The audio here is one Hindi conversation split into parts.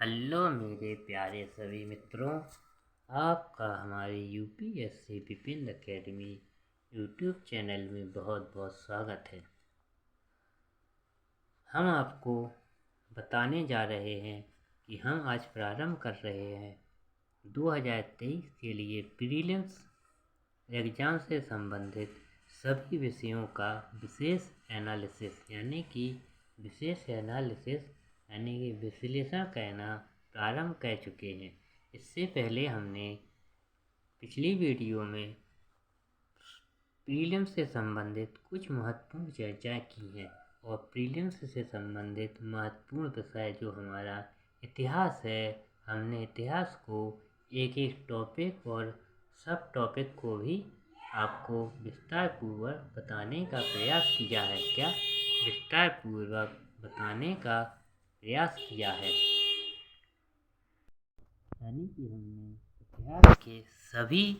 हेलो मेरे प्यारे सभी मित्रों, आपका हमारे UPSC Vipin academy YouTube channel में बहुत बहुत स्वागत है। हम आपको बताने जा रहे हैं कि हम आज प्रारंभ कर रहे हैं 2023 के लिए प्रीलिम्स एग्ज़ाम से संबंधित सभी विषयों का विशेष एनालिसिस यानी कि विश्लेषण करना प्रारंभ कर चुके हैं। इससे पहले हमने पिछली वीडियो में प्रीलिम्स से संबंधित कुछ महत्वपूर्ण चर्चा की है और प्रीलिम्स से संबंधित महत्वपूर्ण विषय जो हमारा इतिहास है, हमने इतिहास को एक एक टॉपिक और सब टॉपिक को भी आपको विस्तारपूर्वक बताने का प्रयास किया है। विस्तारपूर्वक बताने का प्रयास किया है, यानी कि हमने इतिहास के सभी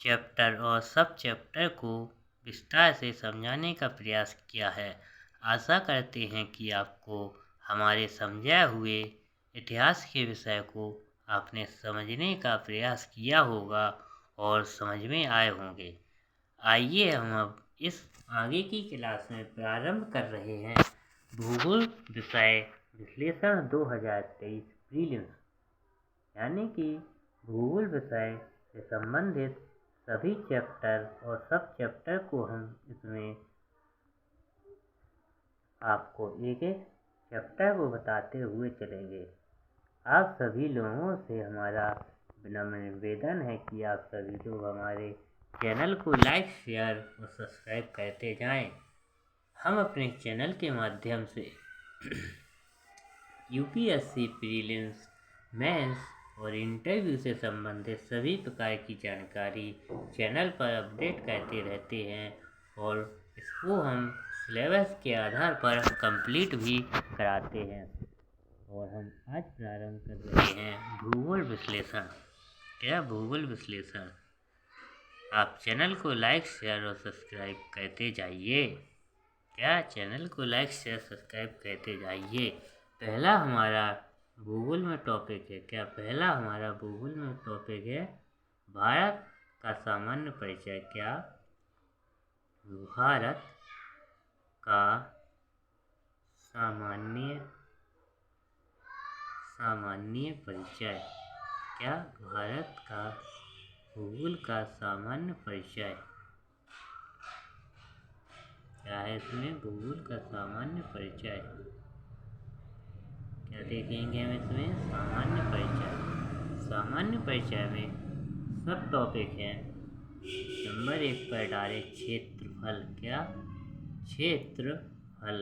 चैप्टर और सब चैप्टर को विस्तार से समझाने का प्रयास किया है। आशा करते हैं कि आपको हमारे समझाए हुए इतिहास के विषय को आपने समझने का प्रयास किया होगा और समझ में आए होंगे। आइए हम अब इस आगे की क्लास में प्रारंभ कर रहे हैं भूगोल विषय विश्लेषण 2023 प्रीलिम्स, यानी कि भूगोल विषय से संबंधित सभी चैप्टर और सब चैप्टर को हम इसमें आपको एक एक चैप्टर को बताते हुए चलेंगे। आप सभी लोगों से हमारा विनम्र निवेदन है कि आप सभी लोग हमारे चैनल को लाइक, शेयर और सब्सक्राइब करते जाएं। हम अपने चैनल के माध्यम से यूपीएससी प्रीलिम्स, मेंस और इंटरव्यू से संबंधित सभी प्रकार की जानकारी चैनल पर अपडेट करते रहते हैं और इसको हम सिलेबस के आधार पर कंप्लीट भी कराते हैं। और हम आज प्रारंभ कर रहे हैं भूगोल विश्लेषण। भूगोल विश्लेषण। आप चैनल को लाइक, शेयर और सब्सक्राइब करते जाइए। चैनल को लाइक, शेयर, सब्सक्राइब करते जाइए। पहला हमारा भूगोल में टॉपिक है। पहला हमारा भूगोल में टॉपिक है भारत का सामान्य परिचय। भारत का सामान्य परिचय। भारत का भूगोल का सामान्य परिचय क्या है? इसमें भूगोल का सामान्य परिचय क्या देखेंगे हम इसमें? सामान्य परिचय में सब टॉपिक है। नंबर 1 पर डाले क्षेत्रफल। क्षेत्रफल।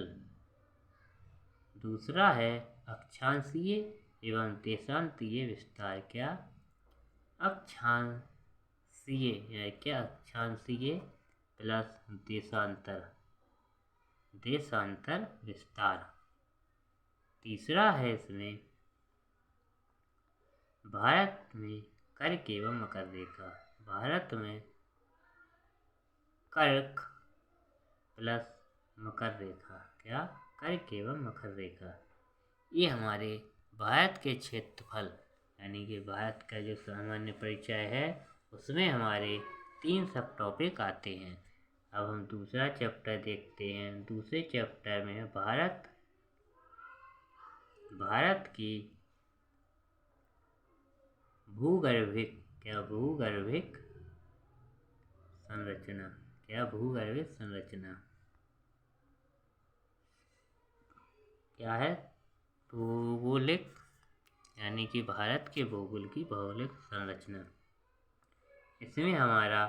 दूसरा है अक्षांशीय एवं देशांतीय विस्तार। अक्षांशीय प्लस देशांतर विस्तार। तीसरा है इसमें भारत में कर्क एवं मकर रेखा। भारत में कर्क प्लस मकर रेखा। कर्क एवं मकर रेखा। ये हमारे भारत के क्षेत्रफल यानी कि भारत का जो सामान्य परिचय है उसमें हमारे 3 सब टॉपिक आते हैं। अब हम दूसरा चैप्टर देखते हैं। दूसरे चैप्टर में भारत की भूगर्भिक संरचना। भूगर्भिक संरचना क्या है? भौगोलिक, यानी कि भारत के भूगोल की भौगोलिक संरचना। इसमें हमारा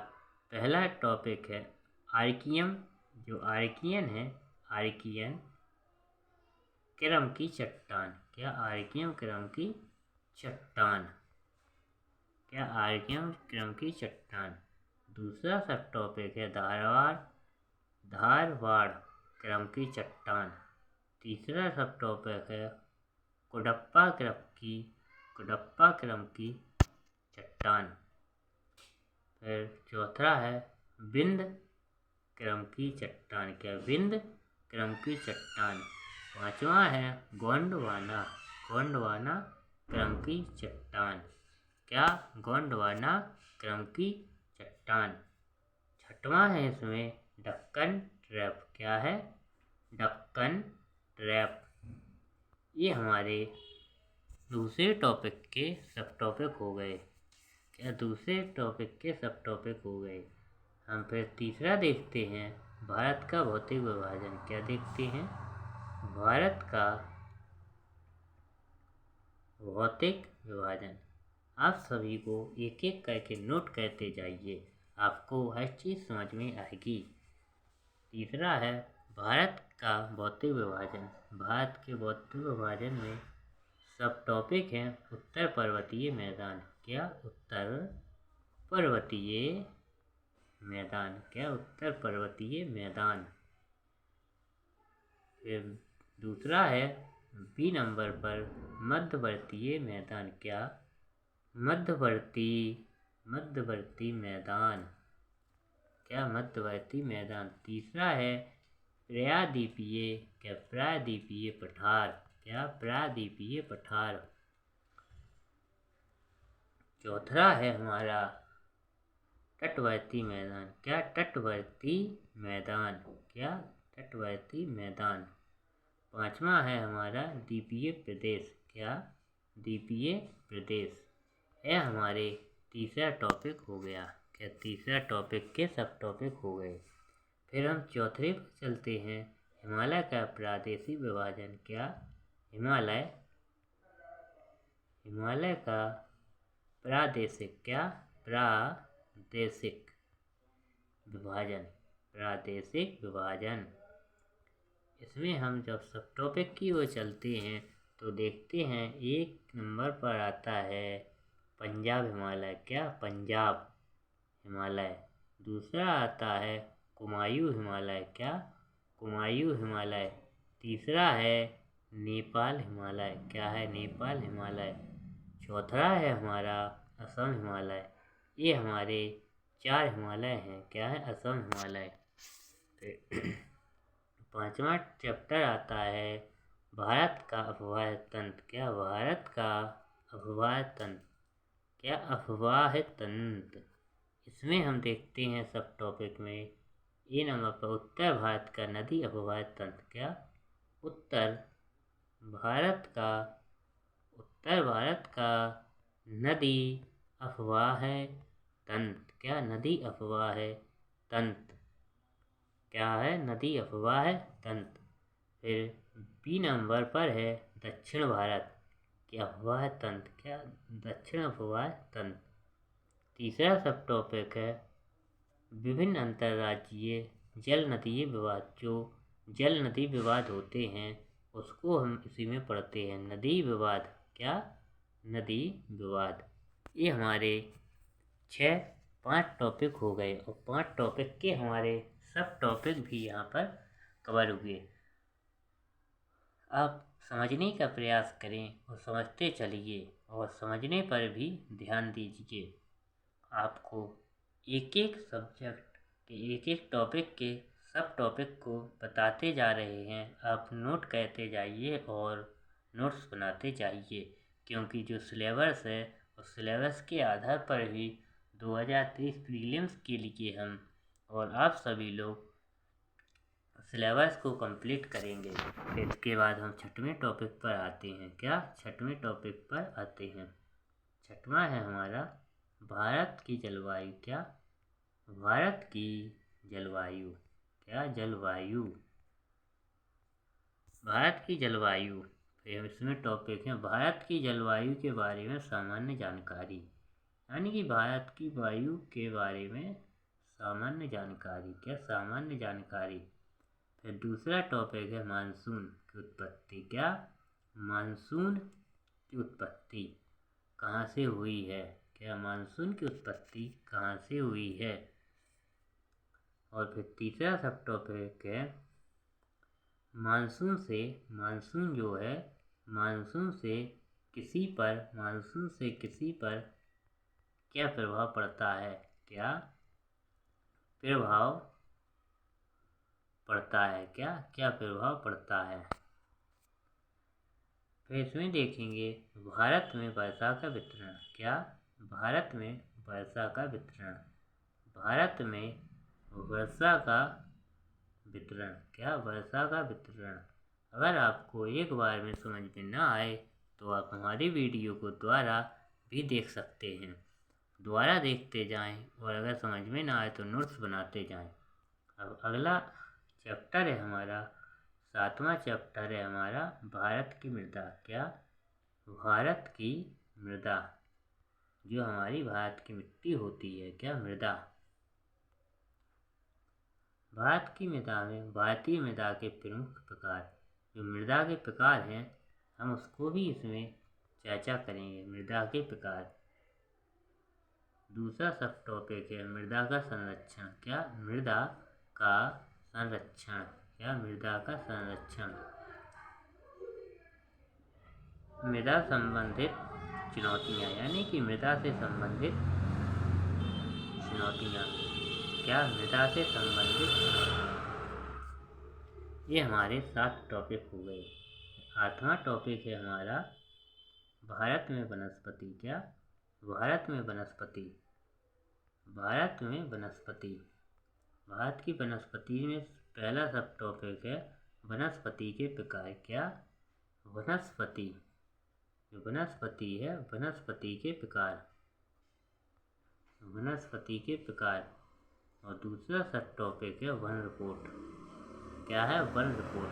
पहला टॉपिक है आर्कियन। जो आर्कियन है, आर्कियन क्रम की चट्टान। आर्कियन क्रम की चट्टान। आर्कियन क्रम की चट्टान। दूसरा सब टॉपिक है धारवाड़ क्रम की चट्टान। तीसरा सब टॉपिक है कुडप्पा क्रम की चट्टान। फिर चौथा है विंध्य क्रम की चट्टान। विंध्य क्रम की चट्टान। पांचवा है गोंडवाना गोंडवाना क्रम की चट्टान। क्या? गोंडवाना क्रम की चट्टान। छठवां है इसमें दक्कन ट्रैप। क्या है? दक्कन ट्रैप। ये हमारे दूसरे टॉपिक के सब टॉपिक हो गए। क्या? दूसरे टॉपिक के सब टॉपिक हो गए। हम फिर तीसरा देखते हैं, भारत का भौतिक विभाजन। क्या देखते हैं? भारत का भौतिक विभाजन। आप सभी को एक एक करके नोट करते जाइए, आपको हर चीज़ समझ में आएगी। तीसरा है भारत का भौतिक विभाजन। भारत के भौतिक विभाजन में सब टॉपिक हैं उत्तर पर्वतीय मैदान। क्या? उत्तर पर्वतीय मैदान। क्या? उत्तर पर्वतीय मैदान। फिर दूसरा है बी नंबर पर मध्यवर्तीय मैदान। क्या? मध्यवर्ती मैदान। क्या? मध्यवर्ती मैदान। तीसरा है प्रायद्वीपीय। क्या? प्रायद्वीपीय पठार। क्या? प्रायद्वीपीय पठार। चौथा है हमारा तटवर्ती मैदान। क्या? तटवर्ती मैदान। क्या? तटवर्ती मैदान। पांचवा है हमारा द्वीपीय प्रदेश। क्या? द्वीपीय प्रदेश। यह हमारे तीसरा टॉपिक हो गया। क्या? तीसरा टॉपिक के सब टॉपिक हो गए। फिर हम चौथे पर चलते हैं, हिमालय का प्रादेशिक विभाजन। क्या? हिमालय का प्रादेशिक। क्या? प्रादेशिक विभाजन। प्रादेशिक विभाजन। इसमें हम जब सब टॉपिक की ओर चलते हैं तो देखते हैं एक नंबर पर आता है पंजाब हिमालय। क्या? पंजाब हिमालय। दूसरा आता है कुमायूं हिमालय। क्या? कुमायूं हिमालय। तीसरा है नेपाल हिमालय। क्या है? नेपाल हिमालय। चौथा है हमारा असम हिमालय। ये हमारे 4 हिमालय हैं। क्या है? असम हिमालय। पांचवा चैप्टर आता है भारत का अफवाह तंत्र। क्या? भारत का अफवाह तंत्र। क्या? अफवाह तंत्र। इसमें हम देखते हैं सब टॉपिक में ए नंबर पर उत्तर भारत का नदी अफवाह तंत्र। क्या? उत्तर भारत का नदी अफवाह तंत्र। क्या? नदी अफवाह तंत्र। क्या है? नदी अफवाह तंत्र। फिर बी नंबर पर है दक्षिण भारत की अफवाह तंत्र। क्या? दक्षिण अफवाह तंत्र। तीसरा सब टॉपिक है विभिन्न अंतर्राज्यीय जल नदीय विवाद। जो जल नदी विवाद होते हैं उसको हम इसी में पढ़ते हैं, नदी विवाद। क्या? नदी विवाद। ये हमारे 5 टॉपिक हो गए और 5 टॉपिक के हमारे सब टॉपिक भी यहाँ पर कवर हुए। आप समझने का प्रयास करें और समझते चलिए और समझने पर भी ध्यान दीजिए। आपको एक एक सब्जेक्ट के एक एक टॉपिक के सब टॉपिक को बताते जा रहे हैं। आप नोट करते जाइए और नोट्स बनाते जाइए, क्योंकि जो सिलेबस है उस सिलेबस के आधार पर ही 2023 प्रीलिम्स के लिए हम और आप सभी लोग सिलेबस को कंप्लीट करेंगे। फिर इसके बाद हम 6वें टॉपिक पर आते हैं। क्या? 6वें टॉपिक पर आते हैं। 6वां है हमारा भारत की जलवायु। क्या? भारत की जलवायु। क्या? जलवायु। भारत की जलवायु। फिर इसमें टॉपिक है भारत की जलवायु के बारे में सामान्य जानकारी। यानी कि भारत की वायु के बारे में सामान्य जानकारी। क्या? सामान्य जानकारी। फिर दूसरा टॉपिक है मानसून की उत्पत्ति। क्या? मानसून की उत्पत्ति कहाँ से हुई है। क्या? मानसून की उत्पत्ति कहाँ से हुई है। और फिर तीसरा सब टॉपिक है मानसून से किसी पर क्या प्रभाव पड़ता है। क्या प्रभाव पड़ता है। क्या प्रभाव पड़ता है। फिर इसमें देखेंगे भारत में वर्षा का वितरण। क्या? भारत में वर्षा का वितरण। भारत में वर्षा का वितरण। क्या? वर्षा का वितरण। अगर आपको एक बार में समझ में ना आए तो आप हमारी वीडियो को दोबारा भी देख सकते हैं। दोबारा देखते जाएं और अगर समझ में ना आए तो नोट्स बनाते जाएं। अब अगला चैप्टर है हमारा 7वां चैप्टर है हमारा भारत की मृदा। क्या? भारत की मृदा। जो हमारी भारत की मिट्टी होती है, क्या? मृदा। भारत की मृदा में भारतीय मृदा के प्रमुख प्रकार। जो मृदा के प्रकार हैं हम उसको भी इसमें चर्चा करेंगे। मृदा के प्रकार। दूसरा सब टॉपिक है मृदा का संरक्षण। क्या? मृदा का संरक्षण। क्या? मृदा का संरक्षण। मृदा संबंधित चुनौतियाँ, यानी कि मृदा से संबंधित चुनौतियाँ। क्या? मृदा से संबंधित चुनौतियाँ। ये हमारे 7 टॉपिक हो गए। 8वां टॉपिक है हमारा भारत में वनस्पति। क्या? भारत में वनस्पति। भारत में वनस्पति। भारत की वनस्पति में पहला सब टॉपिक है वनस्पति के प्रकार। क्या? वनस्पति। जो वनस्पति है वनस्पति के प्रकार। वनस्पति के प्रकार। और दूसरा सब टॉपिक है वन रिपोर्ट। क्या है? One report.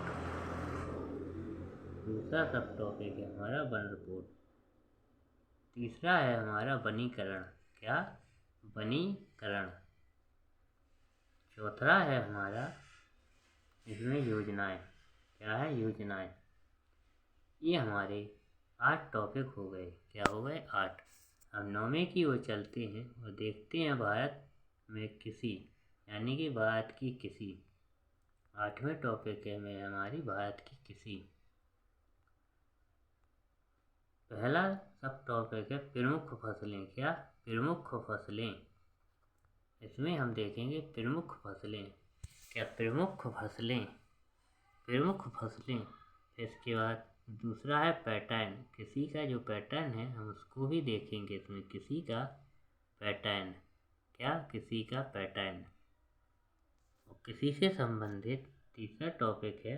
दूसरा सब टॉपिक है हमारा वन रिपोर्ट। तीसरा है हमारा वनीकरण। क्या? वनीकरण। चौथा है हमारा इसमें योजनाएं। क्या है? योजनाएं। ये हमारे 8 टॉपिक हो गए। क्या हो गए? 8। हम 9वें की ओर चलते हैं और देखते हैं भारत में कृषि, यानी कि भारत की कृषि। 8वें टॉपिक है में हमारी भारत की कृषि। पहला सब टॉपिक है प्रमुख फसलें। क्या? प्रमुख फसलें। इसमें हम देखेंगे प्रमुख फसलें। क्या? प्रमुख फसलें। प्रमुख फसलें। इसके बाद दूसरा है पैटर्न। कृषि का जो पैटर्न है हम उसको भी देखेंगे। इसमें कृषि का पैटर्न। क्या? कृषि का पैटर्न। और कृषि से संबंधित तीसरा टॉपिक है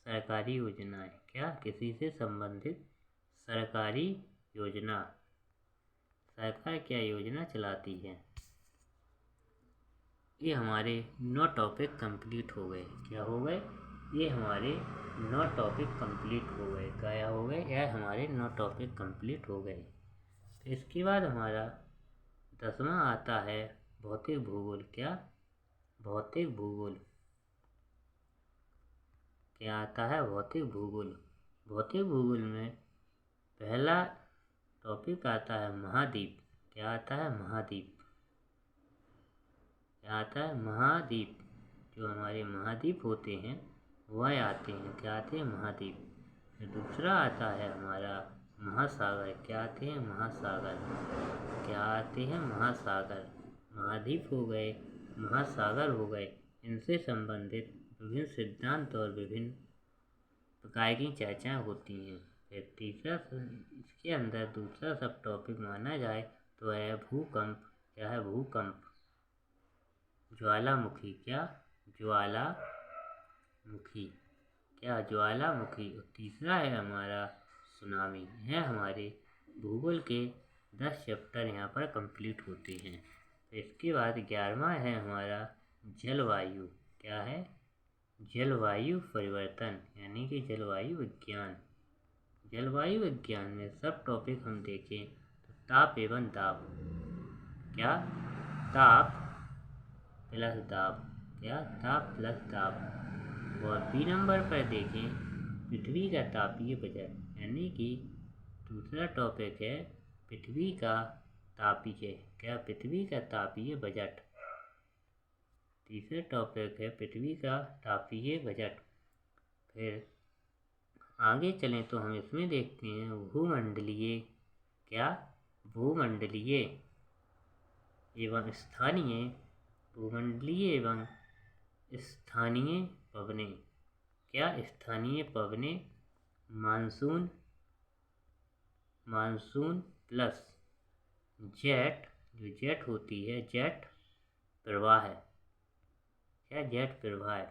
सरकारी योजनाएं। क्या? कृषि से संबंधित सरकारी योजना। सरकार क्या योजना चलाती है। ये हमारे 9 टॉपिक कंप्लीट हो गए। क्या हो गए? ये हमारे 9 टॉपिक कंप्लीट हो गए। क्या हो गए? यह हमारे 9 टॉपिक कंप्लीट हो गए। इसके बाद हमारा 10वां आता है भौतिक भूगोल। क्या? भौतिक भूगोल। क्या आता है? भौतिक भूगोल। भौतिक भूगोल में पहला टॉपिक आता है महाद्वीप। क्या आता है? महाद्वीप। क्या आता है? महाद्वीप। जो हमारे महाद्वीप होते हैं वह आते हैं। क्या आते हैं? महाद्वीप। दूसरा आता है हमारा महासागर। क्या आते हैं? महासागर। क्या आते हैं? महासागर। महाद्वीप हो गए, महासागर हो गए। इनसे संबंधित विभिन्न सिद्धांत और विभिन्न प्रकार की चर्चा होती हैं। फिर तीसरा इसके अंदर दूसरा सब टॉपिक माना जाए तो है भूकंप। क्या है? भूकंप। ज्वालामुखी। क्या? ज्वालामुखी। क्या? ज्वालामुखी। और तीसरा है हमारा सुनामी। है हमारे भूगोल के 10 चैप्टर यहाँ पर कंप्लीट होते हैं। इसके बाद 11वां है हमारा जलवायु। क्या है? जलवायु परिवर्तन, यानी कि जलवायु विज्ञान। जलवायु विज्ञान में सब टॉपिक हम देखें तो ताप एवं दाब। क्या? ताप प्लस दाब। क्या? ताप प्लस दाब। और बी नंबर पर देखें पृथ्वी का तापीय बजट, यानी कि दूसरा टॉपिक है पृथ्वी का तापीय। क्या? पृथ्वी का तापीय बजट। तीसरा टॉपिक है पृथ्वी का तापीय बजट। फिर आगे चलें तो हम इसमें देखते हैं भूमंडलीय। क्या? भूमंडलीय एवं स्थानीय। भूमंडलीय एवं स्थानीय पवनें। क्या? स्थानीय पवनें मानसून, मानसून प्लस जेट, जो जेट होती है, जेट प्रवाह है, क्या जेट प्रवाह है।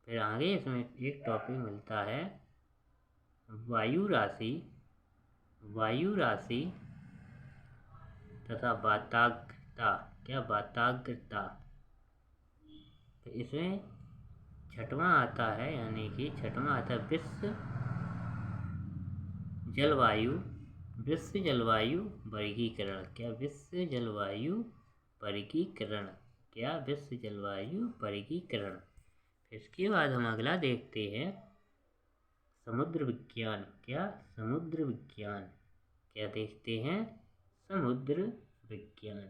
फिर आगे इसमें एक टॉपिक मिलता है वायु राशि, वायु राशि तथा वाताग्रता, क्या वाताग्रता। तो इसमें छठवां आता है, यानी कि छठवां आता है विश्व जलवायु, विश्व जलवायु वर्गीकरण, क्या विश्व जलवायु वर्गीकरण, क्या विश्व जलवायु वर्गीकरण। इसके बाद हम अगला देखते हैं समुद्र विज्ञान, क्या समुद्र विज्ञान, क्या देखते हैं समुद्र विज्ञान,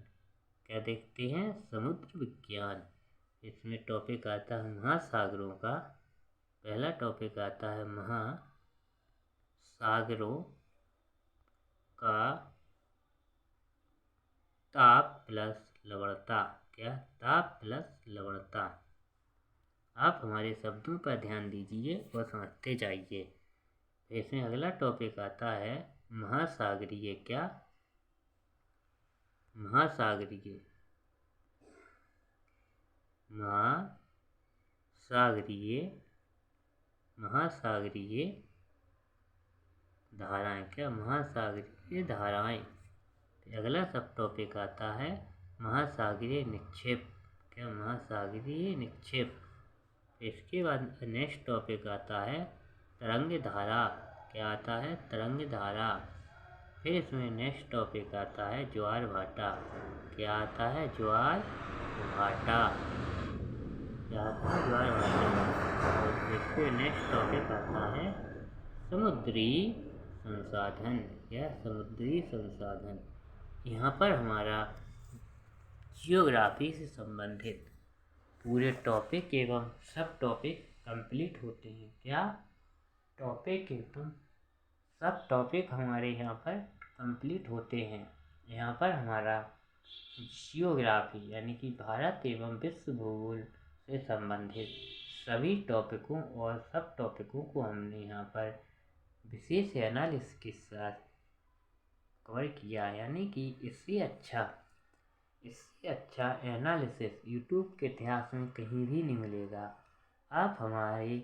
क्या देखते हैं समुद्र विज्ञान। इसमें टॉपिक आता है महासागरों का, पहला टॉपिक आता है महासागरों का ताप प्लस लवणता, क्या ताप प्लस लवणता। आप हमारे शब्दों पर ध्यान दीजिए और समझते जाइए। इसमें अगला टॉपिक आता है महासागरीय, क्या महासागरीय, महासागरीय, महासागरीय धाराएं, क्या महासागरीय धाराएं। अगला सब टॉपिक आता है महासागरीय निक्षेप, क्या महासागरीय निक्षेप। इसके बाद नेक्स्ट टॉपिक आता है तरंग धारा, क्या आता है तरंग धारा। फिर इसमें नेक्स्ट टॉपिक आता है ज्वार भाटा, क्या आता है ज्वार भाटा, क्या आता है ज्वार भाटा। और इसके नेक्स्ट टॉपिक आता है समुद्री संसाधन, या समुद्री संसाधन। यहाँ पर हमारा जियोग्राफी से संबंधित पूरे टॉपिक एवं सब टॉपिक कंप्लीट होते हैं, क्या टॉपिक एवं सब टॉपिक हमारे यहाँ पर कंप्लीट होते हैं। यहाँ पर हमारा जियोग्राफी यानी कि भारत एवं विश्व भूगोल से संबंधित सभी टॉपिकों और सब टॉपिकों को हमने यहाँ पर विशेष एनालिसिस के साथ कवर किया, यानी कि इससे अच्छा एनालिसिस यूट्यूब के इतिहास में कहीं भी नहीं मिलेगा। आप हमारे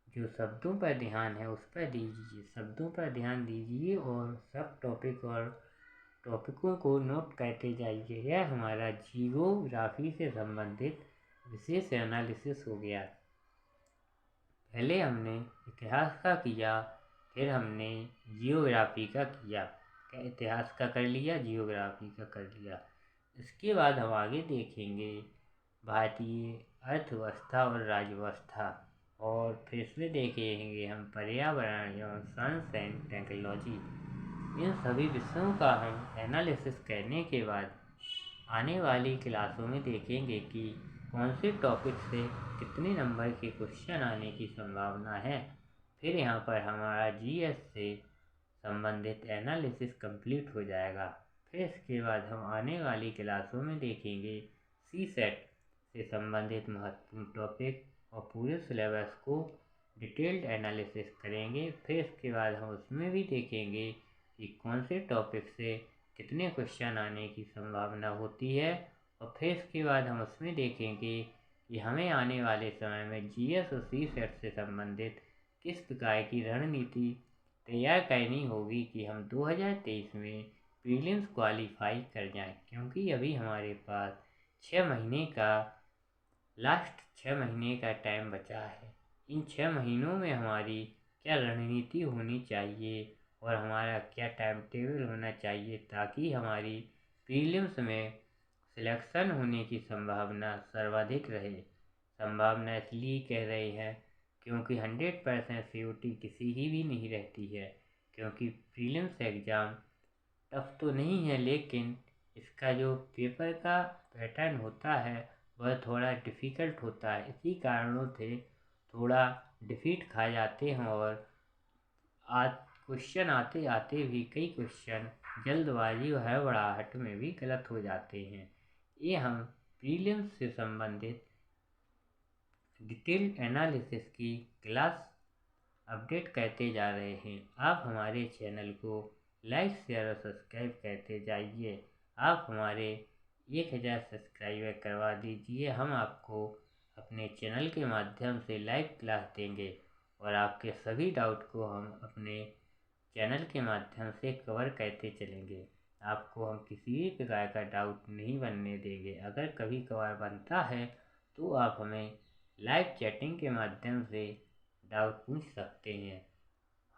जो शब्दों पर ध्यान है उस पर दीजिए, शब्दों पर ध्यान दीजिए और सब टॉपिक और टॉपिकों को नोट करते जाइए। यह हमारा जियोग्राफी से संबंधित विशेष एनालिसिस हो गया। पहले हमने इतिहास का किया, फिर हमने जियोग्राफी का किया, क्या इतिहास का कर लिया, जियोग्राफी का कर लिया। इसके बाद हम आगे देखेंगे भारतीय अर्थव्यवस्था और राज्यव्यवस्था, और फिर इसमें देखेंगे हम पर्यावरण एवं साइंस एंड टेक्नोलॉजी। इन सभी विषयों का हम एनालिसिस करने के बाद आने वाली क्लासों में देखेंगे कि कौन से टॉपिक से कितने नंबर के क्वेश्चन आने की संभावना है। फिर यहाँ पर हमारा जीएस से संबंधित एनालिसिस कंप्लीट हो जाएगा। फिर इसके बाद हम आने वाली क्लासों में देखेंगे सीसेट से संबंधित महत्वपूर्ण टॉपिक और पूरे सिलेबस को डिटेल्ड एनालिसिस करेंगे। फिर इसके बाद हम उसमें भी देखेंगे कि कौन से टॉपिक से कितने क्वेश्चन आने की संभावना होती है, और फिर इसके बाद हम उसमें देखेंगे कि हमें आने वाले समय में जीएस और सीसेट से संबंधित किस प्रकार की रणनीति तैयार करनी होगी कि हम 2023 में प्रीलिम्स क्वालिफाई कर जाएं, क्योंकि अभी हमारे पास 6 महीने का लास्ट 6 महीने का टाइम बचा है। इन 6 महीनों में हमारी क्या रणनीति होनी चाहिए और हमारा क्या टाइम टेबल होना चाहिए, ताकि हमारी प्रीलिम्स में सिलेक्शन होने की संभावना सर्वाधिक रहे। संभावना इसलिए कह रहे हैं क्योंकि 100% सीओटी किसी की भी नहीं रहती है, क्योंकि प्रीलिम्स एग्ज़ाम टफ तो नहीं है, लेकिन इसका जो पेपर का पैटर्न होता है वह थोड़ा डिफ़िकल्ट होता है। इसी कारणों से थोड़ा डिफीट खा जाते हैं और क्वेश्चन आते आते भी कई क्वेश्चन जल्दबाजी और हड़बड़ाहट में भी गलत हो जाते हैं। ये हम प्रीलिम्स से संबंधित डिटेल्ड एनालिसिस की क्लास अपडेट करते जा रहे हैं। आप हमारे चैनल को लाइक शेयर और सब्सक्राइब करते जाइए। आप हमारे 1000 सब्सक्राइबर करवा दीजिए। हम आपको अपने चैनल के माध्यम से लाइव क्लास देंगे और आपके सभी डाउट को हम अपने चैनल के माध्यम से कवर करते चलेंगे। आपको हम किसी भी प्रकार का डाउट नहीं बनने देंगे। अगर कभी कभार बनता है तो आप हमें लाइव चैटिंग के माध्यम से डाउट पूछ सकते हैं।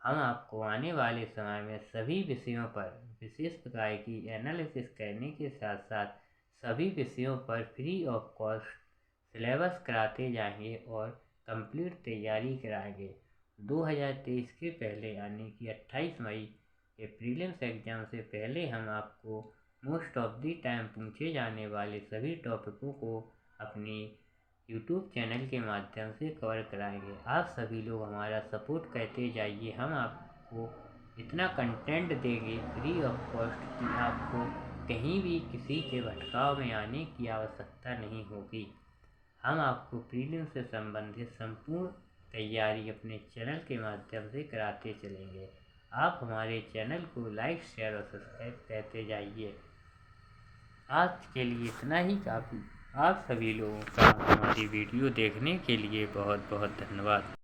हम आपको आने वाले समय में सभी विषयों पर विशेष प्रकार की एनालिसिस करने के साथ साथ सभी विषयों पर फ्री ऑफ कॉस्ट सिलेबस कराते जाएंगे और कंप्लीट तैयारी कराएंगे। 2023 के पहले यानी कि 28 मई के प्रीलिम्स एग्ज़ाम से पहले हम आपको मोस्ट ऑफ दी टाइम पूछे जाने वाले सभी टॉपिकों को अपनी यूट्यूब चैनल के माध्यम से कवर कराएंगे। आप सभी लोग हमारा सपोर्ट करते जाइए। हम आपको इतना कंटेंट देंगे फ्री ऑफ कॉस्ट कि आपको कहीं भी किसी के भटकाव में आने की आवश्यकता नहीं होगी। हम आपको प्रीलिम्स से संबंधित संपूर्ण तैयारी अपने चैनल के माध्यम से कराते चलेंगे। आप हमारे चैनल को लाइक शेयर और सब्सक्राइब करते जाइए। आज के लिए इतना ही काफ़ी। आप सभी लोगों का हमारी वीडियो देखने के लिए बहुत बहुत धन्यवाद।